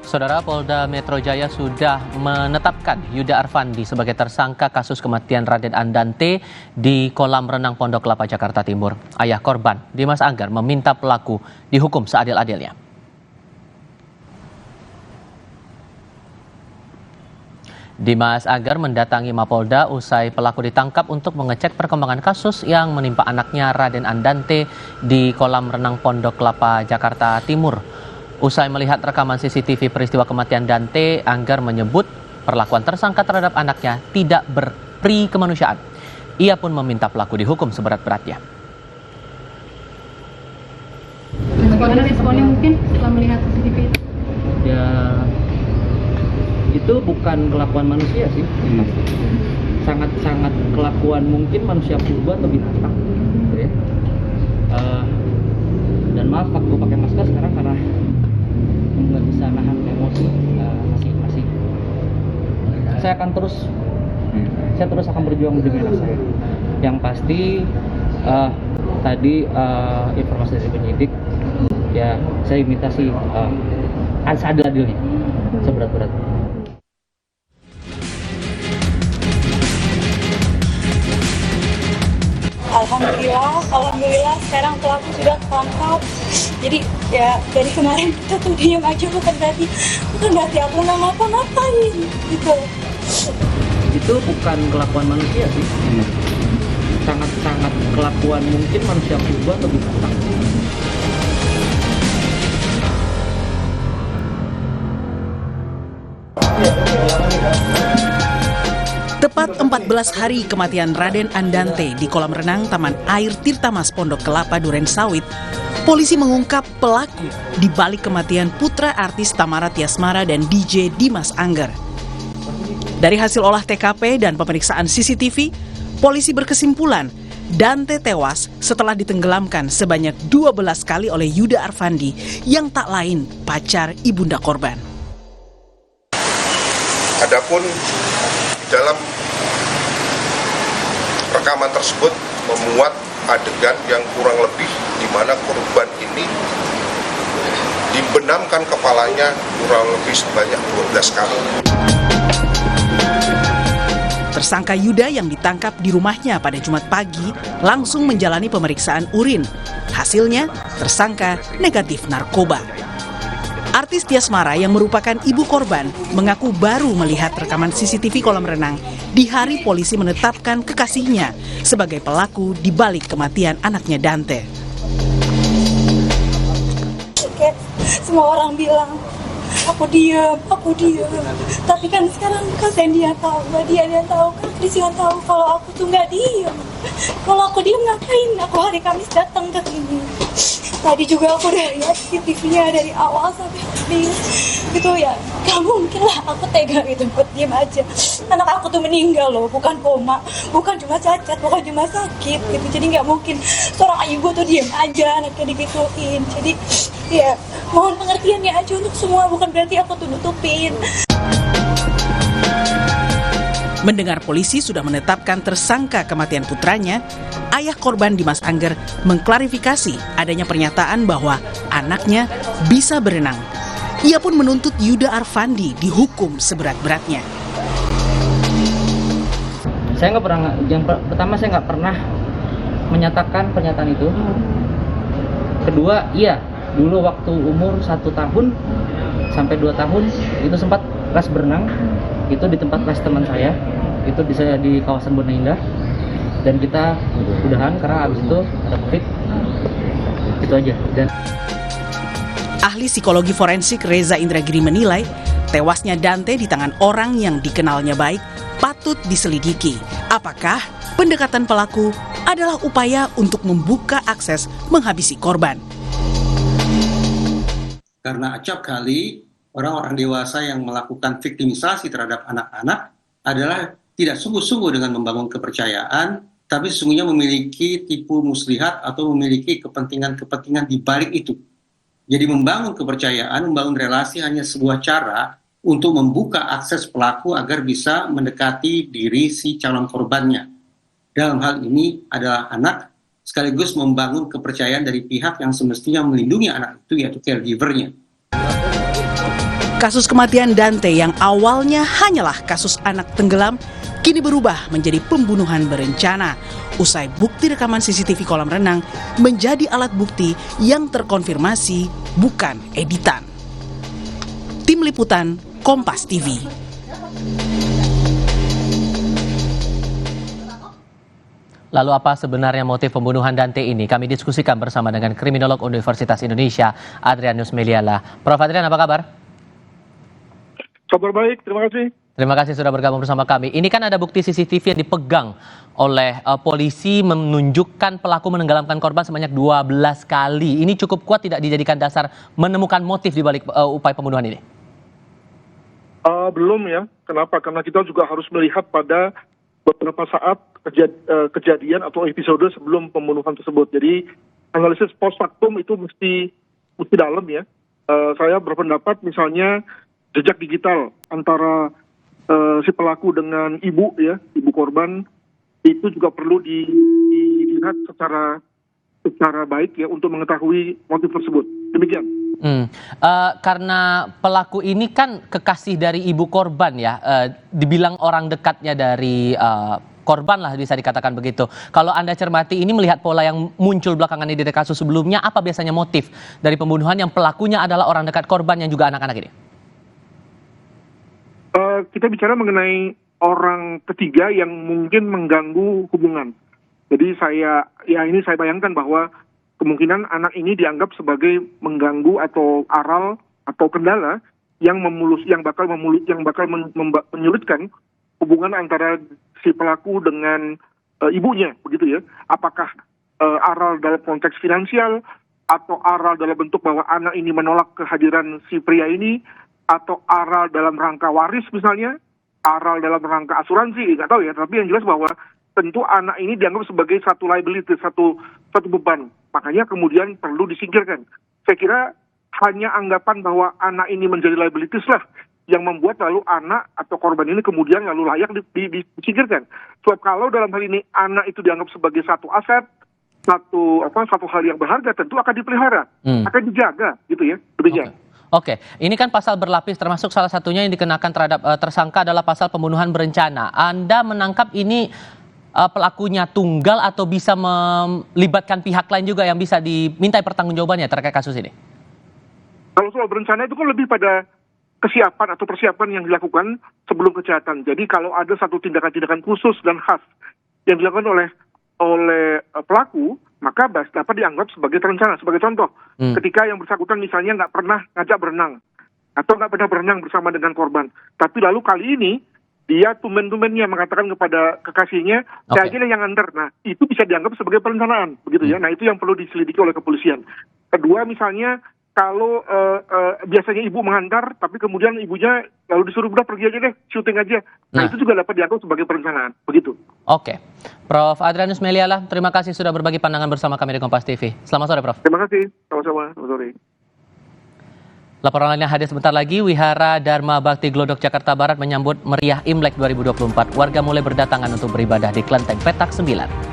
Saudara, Polda Metro Jaya sudah menetapkan Yuda Arfandi sebagai tersangka kasus kematian Raden Andante di kolam renang Pondok Kelapa, Jakarta Timur. Ayah korban, Dimas Anggar, meminta pelaku dihukum seadil-adilnya. Dimas Anggar mendatangi Mapolda usai pelaku ditangkap untuk mengecek perkembangan kasus yang menimpa anaknya Raden Andante di kolam renang Pondok Kelapa, Jakarta Timur. Usai melihat rekaman CCTV peristiwa kematian Dante, Anggar menyebut perlakuan tersangka terhadap anaknya tidak berperi kemanusiaan. Ia pun meminta pelaku dihukum seberat-beratnya. Bagaimana responnya mungkin setelah melihat CCTV itu? Ya, itu bukan kelakuan manusia sih. Sangat-sangat kelakuan mungkin manusia purba atau binatang. Gitu ya. Dan maaf aku pakai masker sekarang karena nggak bisa nahan emosi. Masih saya akan terus akan berjuang demi anak saya. Yang pasti tadi informasi dari penyidik, ya saya minta sih seadil-adilnya, seberat-beratnya. Alhamdulillah sekarang pelaku sudah tertangkap. Jadi ya dari kemarin kita tuh diam aja bukan berarti aku nggak ngapa-ngapain gitu. Itu bukan kelakuan manusia sih. Sangat-sangat kelakuan mungkin manusia purba atau binatang. Tepat 14 hari kematian Raden Andante di kolam renang Taman Air Tirtamas Pondok Kelapa, Duren Sawit, polisi mengungkap pelaku di balik kematian putra artis Tamara Tiasmara dan DJ Dimas Anggar. Dari hasil olah TKP dan pemeriksaan CCTV, polisi berkesimpulan Dante tewas setelah ditenggelamkan sebanyak 12 kali oleh Yuda Arfandi yang tak lain pacar ibunda korban. Adapun dalam rekaman tersebut memuat adegan yang kurang lebih di mana korban ini dibenamkan kepalanya kurang lebih sebanyak 12 kali. Tersangka Yuda yang ditangkap di rumahnya pada Jumat pagi langsung menjalani pemeriksaan urin. Hasilnya, tersangka negatif narkoba. Artis Tiasmara yang merupakan ibu korban mengaku baru melihat rekaman CCTV kolam renang di hari polisi menetapkan kekasihnya sebagai pelaku di balik kematian anaknya Dante. Oke, semua orang bilang aku diam. Tapi kan sekarang kan dia tahu, dia tahu, kan Christian tahu kalau aku tuh nggak diam. Kalau aku diam ngapain? Aku hari Kamis datang ke sini. Tadi juga aku udah lihat CCTV-nya dari awal sampai habis. Gitu ya, gak mungkin lah aku tega gitu buat diem aja. Anak aku tuh meninggal loh, bukan koma, bukan cuma cacat, bukan cuma sakit gitu. Jadi gak mungkin seorang ibu tuh diem aja anaknya digituin. Jadi ya mohon pengertiannya aja untuk semua, bukan berarti aku tuh nutupin. Mendengar polisi sudah menetapkan tersangka kematian putranya, ayah korban Dimas Anggar mengklarifikasi adanya pernyataan bahwa anaknya bisa berenang. Ia pun menuntut Yuda Arfandi dihukum seberat-beratnya. Saya nggak pernah, yang pertama saya nggak pernah menyatakan pernyataan itu. Kedua, iya, dulu waktu umur 1 tahun sampai 2 tahun itu sempat les berenang, itu di tempat les teman saya, itu di kawasan Bone Indah, dan kita udahan karena abis itu ada COVID, itu aja. Dan ahli psikologi forensik Reza Indragiri menilai tewasnya Dante di tangan orang yang dikenalnya baik patut diselidiki. Apakah pendekatan pelaku adalah upaya untuk membuka akses menghabisi korban? Karena acap kali orang-orang dewasa yang melakukan viktimisasi terhadap anak-anak adalah tidak sungguh-sungguh dengan membangun kepercayaan, tapi sesungguhnya memiliki tipu muslihat atau memiliki kepentingan-kepentingan di balik itu. Jadi membangun kepercayaan, membangun relasi hanya sebuah cara untuk membuka akses pelaku agar bisa mendekati diri si calon korbannya. Dalam hal ini adalah anak, sekaligus membangun kepercayaan dari pihak yang semestinya melindungi anak itu, yaitu caregiver-nya. Kasus kematian Dante yang awalnya hanyalah kasus anak tenggelam, kini berubah menjadi pembunuhan berencana. Usai bukti rekaman CCTV kolam renang menjadi alat bukti yang terkonfirmasi bukan editan. Tim Liputan Kompas TV. Lalu apa sebenarnya motif pembunuhan Dante ini? Kami diskusikan bersama dengan kriminolog Universitas Indonesia, Adrianus Meliala. Prof. Adrian, apa kabar? Kabar baik, terima kasih. Terima kasih sudah bergabung bersama kami. Ini kan ada bukti CCTV yang dipegang oleh polisi menunjukkan pelaku menenggelamkan korban sebanyak 12 kali. Ini cukup kuat tidak dijadikan dasar menemukan motif di balik upaya pembunuhan ini? Belum ya. Kenapa? Karena kita juga harus melihat pada beberapa saat kejadian atau episode sebelum pembunuhan tersebut. Jadi analisis post factum itu mesti dalam ya. Saya berpendapat misalnya jejak digital antara si pelaku dengan ibu korban itu juga perlu dilihat secara baik ya untuk mengetahui motif tersebut. Demikian. Karena pelaku ini kan kekasih dari ibu korban ya, dibilang orang dekatnya dari korban lah bisa dikatakan begitu. Kalau Anda cermati ini melihat pola yang muncul belakangan ini dari kasus sebelumnya, apa biasanya motif dari pembunuhan yang pelakunya adalah orang dekat korban yang juga anak-anak ini? Kita bicara mengenai orang ketiga yang mungkin mengganggu hubungan. Jadi saya bayangkan bahwa kemungkinan anak ini dianggap sebagai mengganggu atau aral atau kendala yang bakal menyulitkan hubungan antara si pelaku dengan ibunya, begitu ya. Apakah aral dalam konteks finansial atau aral dalam bentuk bahwa anak ini menolak kehadiran si pria ini, atau aral dalam rangka waris misalnya, aral dalam rangka asuransi, nggak tahu ya. Tapi yang jelas bahwa tentu anak ini dianggap sebagai satu liability, satu beban. Makanya kemudian perlu disingkirkan. Saya kira hanya anggapan bahwa anak ini menjadi liabilities lah yang membuat lalu anak atau korban ini kemudian lalu layak disingkirkan. Sebab kalau dalam hal ini anak itu dianggap sebagai satu aset, satu hal yang berharga, tentu akan dipelihara, akan dijaga, gitu ya. Demikian. Oke, ini kan pasal berlapis, termasuk salah satunya yang dikenakan terhadap tersangka adalah pasal pembunuhan berencana. Anda menangkap ini pelakunya tunggal atau bisa melibatkan pihak lain juga yang bisa dimintai pertanggungjawabannya terkait kasus ini? Kalau soal berencana itu kan lebih pada kesiapan atau persiapan yang dilakukan sebelum kejahatan. Jadi kalau ada satu tindakan-tindakan khusus dan khas yang dilakukan oleh pelaku, maka dapat dianggap sebagai terencana. Sebagai contoh, ketika yang bersangkutan misalnya nggak pernah ngajak berenang atau nggak pernah berenang bersama dengan korban, tapi lalu kali ini dia tumen-tumennya mengatakan kepada kekasihnya, saya aja yang nganter. Nah, itu bisa dianggap sebagai perencanaan, begitu ya. Nah, itu yang perlu diselidiki oleh kepolisian. Kedua, misalnya kalau biasanya ibu mengantar, tapi kemudian ibunya lalu disuruh udah pergi aja deh, syuting aja. Nah, itu juga dapat dianggap sebagai perencanaan, begitu. Oke, Prof. Adrianus Meliala, terima kasih sudah berbagi pandangan bersama kami di Kompas TV. Selamat sore, Prof. Terima kasih, sama-sama. Selamat sore. Laporan lainnya hadir sebentar lagi. Wihara Dharma Bakti Glodok Jakarta Barat menyambut meriah Imlek 2024. Warga mulai berdatangan untuk beribadah di Kelenteng Petak 9.